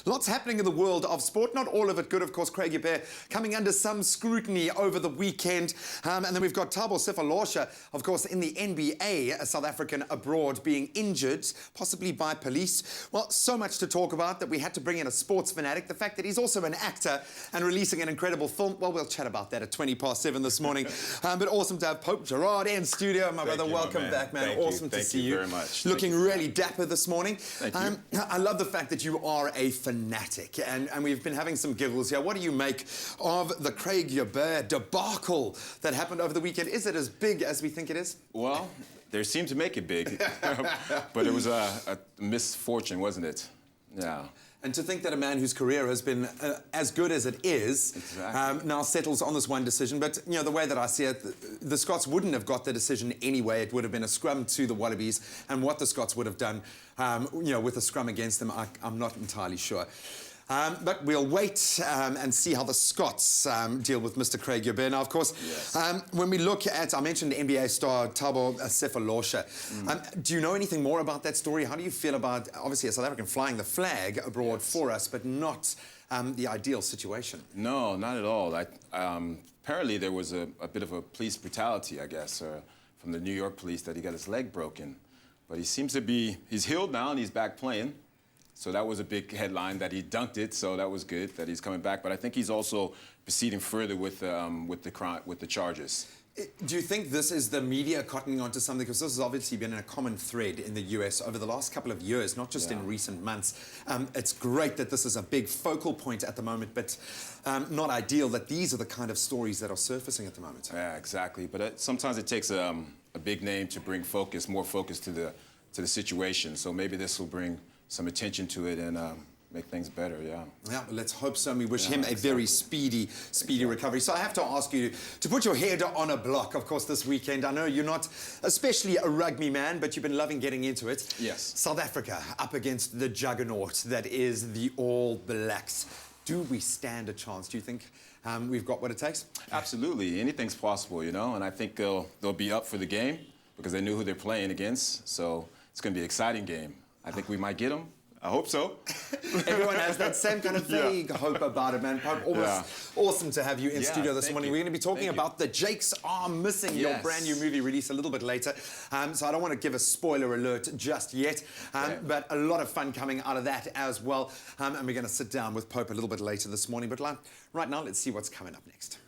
Lots happening in the world of sport, not all of it good, of course. Craig Yubert coming under some scrutiny over the weekend. And then we've got Thabo Sefolosha, of course, in the NBA, a South African abroad, being injured, possibly by police. Well, so much to talk about that we had to bring in a sports fanatic. The fact that he's also an actor and releasing an incredible film, well, we'll chat about that at 7:20 this morning. But awesome to have Pope Jerrod in studio. My brother, welcome back, man. Awesome to see you. Thank you very much. Looking really dapper this morning. Thank you. I love the fact that you are a fanatic, and we've been having some giggles here. What do you make of the Craig Yubert debacle that happened over the weekend? Is it as big as we think it is? Well, they seem to make it big, but it was a misfortune, wasn't it? Yeah. And to think that a man whose career has been as good as it is, exactly. Now settles on this one decision. But, you know, the way that I see it, the Scots wouldn't have got the decision anyway. It would have been a scrum to the Wallabies. And what the Scots would have done, you know, with a scrum against them, I'm not entirely sure. But we'll wait and see how the Scots deal with Mr. Craig Yubert. Now, of course, yes. When we look at, I mentioned NBA star Thabo Sefolosha. Do you know anything more about that story? How do you feel about, obviously, a South African flying the flag abroad for us, but not the ideal situation? No, not at all. Apparently, there was a bit of a police brutality, I guess, from the New York police, that he got his leg broken. But he seems to be, he's healed now and he's back playing. So that was a big headline that he dunked it. So that was good that he's coming back. But I think he's also proceeding further with the charges. Do you think this is the media cottoning onto something? Because this has obviously been a common thread in the US over the last couple of years, not just in recent months. It's great that this is a big focal point at the moment, but not ideal that these are the kind of stories that are surfacing at the moment. Yeah, exactly. But sometimes it takes a big name to bring focus, more focus to the situation. So maybe this will bring some attention to it and make things better, yeah. Yeah, well, let's hope so. And we wish him a very speedy recovery. So I have to ask you to put your head on a block, of course, this weekend. I know you're not especially a rugby man, but you've been loving getting into it. Yes. South Africa up against the juggernaut that is the All Blacks. Do we stand a chance? Do you think we've got what it takes? Absolutely. Anything's possible, you know, and I think they'll be up for the game because they knew who they're playing against. So it's going to be an exciting game. I think we might get them. I hope so. Everyone has that same kind of vague hope about it, man. Pope, awesome to have you in studio this morning. We're going to be talking about The Jakes Are Missing, your brand new movie release a little bit later. So I don't want to give a spoiler alert just yet, but a lot of fun coming out of that as well. And we're going to sit down with Pope a little bit later this morning. But right now, let's see what's coming up next.